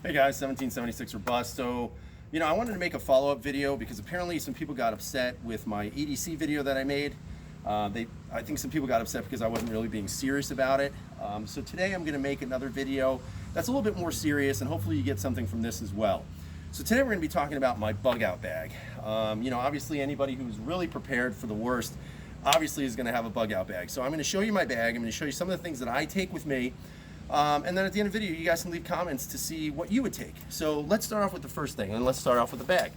Hey guys, 1776 or bust. So, I wanted to make a follow-up video because apparently some people got upset with my EDC video that I made. I think some people got upset because I wasn't really being serious about it. So today I'm going to make another video that's a little bit more serious, and hopefully you get something from this as well. So today we're going to be talking about my bug out bag. Obviously anybody who's really prepared for the worst obviously is going to have a bug out bag. So I'm going to show you my bag. I'm going to show you some of the things that I take with me. And then at the end of the video, you guys can leave comments to see what you would take. So let's start off with the first thing, and let's start off with the bag.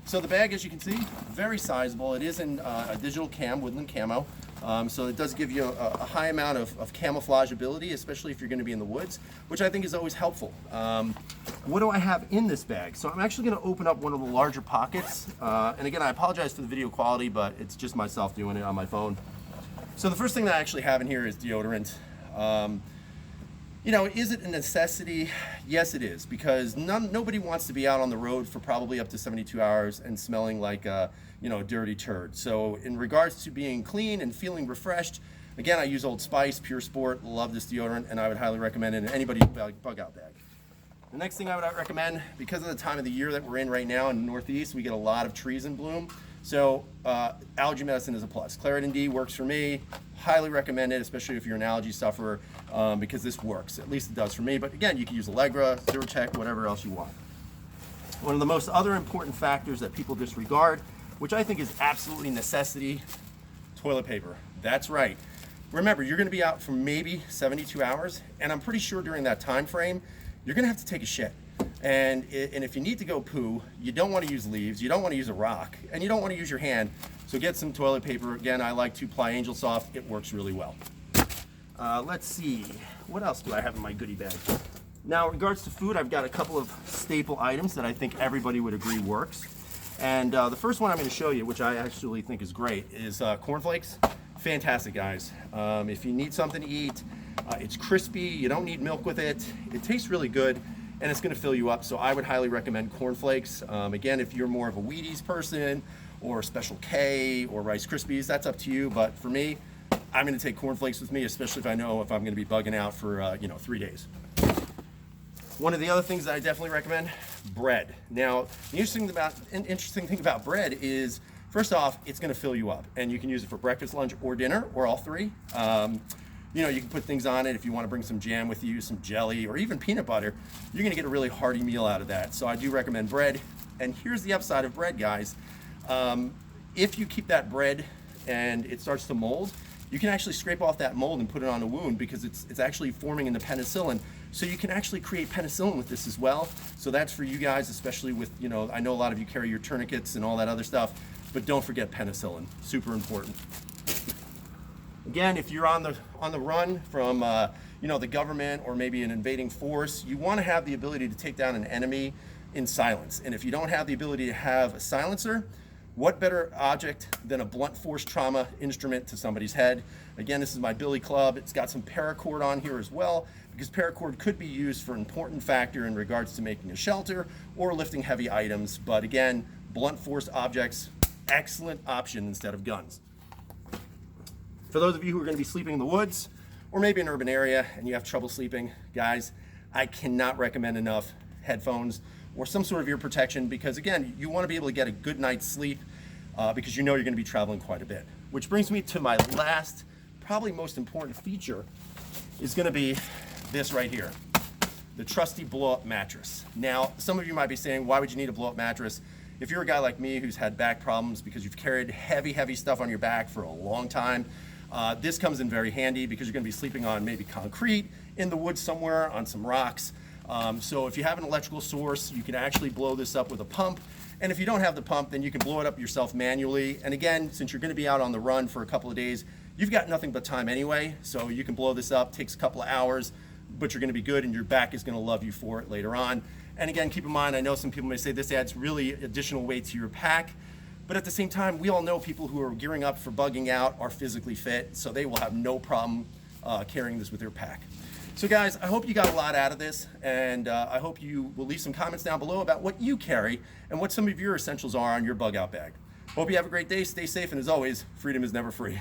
So the bag, as you can see, very sizable. It is in a digital cam, woodland camo. So it does give you a high amount of camouflage ability, especially if you're going to be in the woods, which I think is always helpful. What do I have in this bag? So I'm actually going to open up one of the larger pockets. And again, I apologize for the video quality, but it's just myself doing it on my phone. So the first thing that I actually have in here is deodorant. Is it a necessity? Yes, it is, because nobody wants to be out on the road for probably up to 72 hours and smelling like a dirty turd. So in regards to being clean and feeling refreshed, again, I use Old Spice, Pure Sport, love this deodorant, and I would highly recommend it in anybody's bug out bag. The next thing I would recommend, because of the time of the year that we're in right now in the Northeast, we get a lot of trees in bloom. So allergy medicine is a plus. Claritin D works for me. Highly recommend it, especially if you're an allergy sufferer, because this works. At least it does for me. But again, you can use Allegra, Zyrtec, whatever else you want. One of the most other important factors that people disregard, which I think is absolutely necessity, toilet paper. That's right. Remember, you're going to be out for maybe 72 hours, and I'm pretty sure during that time frame, you're going to have to take a shit. And if you need to go poo, you don't want to use leaves, you don't want to use a rock, and you don't want to use your hand. So get some toilet paper. Again, I like 2-ply Angel Soft. It works really well. Let's see, what else do I have in my goodie bag? Now, in regards to food, I've got a couple of staple items that I think everybody would agree works. And the first one I'm going to show you, which I actually think is great, is cornflakes. Fantastic, guys. If you need something to eat, it's crispy, you don't need milk with it, it tastes really good, and it's going to fill you up. So I would highly recommend cornflakes. Again, if you're more of a Wheaties person or Special K or Rice Krispies, that's up to you. But for me, I'm going to take cornflakes with me, especially if I know if I'm going to be bugging out for 3 days. One of the other things that I definitely recommend, bread. Now, the interesting thing about bread is, first off, it's going to fill you up, and you can use it for breakfast, lunch, or dinner, or all three. You can put things on it if you want to bring some jam with you, some jelly, or even peanut butter. You're going to get a really hearty meal out of that. So I do recommend bread. And here's the upside of bread, guys. If you keep that bread and it starts to mold, you can actually scrape off that mold and put it on a wound, because it's actually forming into penicillin. So you can actually create penicillin with this as well. So that's for you guys, especially with, I know a lot of you carry your tourniquets and all that other stuff, but don't forget penicillin, super important. Again, if you're on the run from the government or maybe an invading force, you want to have the ability to take down an enemy in silence. And if you don't have the ability to have a silencer, what better object than a blunt force trauma instrument to somebody's head? Again, this is my Billy Club. It's got some paracord on here as well, because paracord could be used for an important factor in regards to making a shelter or lifting heavy items. But again, blunt force objects, excellent option instead of guns. For those of you who are going to be sleeping in the woods or maybe an urban area and you have trouble sleeping, guys, I cannot recommend enough headphones or some sort of ear protection, because again, you want to be able to get a good night's sleep because you're going to be traveling quite a bit. Which brings me to my last, probably most important feature, is going to be this right here, the trusty blow-up mattress. Now, some of you might be saying, why would you need a blow-up mattress? If you're a guy like me who's had back problems because you've carried heavy stuff on your back for a long time, this comes in very handy, because you're going to be sleeping on maybe concrete in the woods somewhere, on some rocks. So if you have an electrical source, you can actually blow this up with a pump. And if you don't have the pump, then you can blow it up yourself manually. And again, since you're going to be out on the run for a couple of days, you've got nothing but time anyway. So you can blow this up, takes a couple of hours, but you're going to be good, and your back is going to love you for it later on. And again, keep in mind, I know some people may say this adds really additional weight to your pack. But at the same time, we all know people who are gearing up for bugging out are physically fit, so they will have no problem carrying this with their pack. So guys, I hope you got a lot out of this, and I hope you will leave some comments down below about what you carry and what some of your essentials are on your bug out bag. Hope you have a great day, stay safe, and as always, freedom is never free.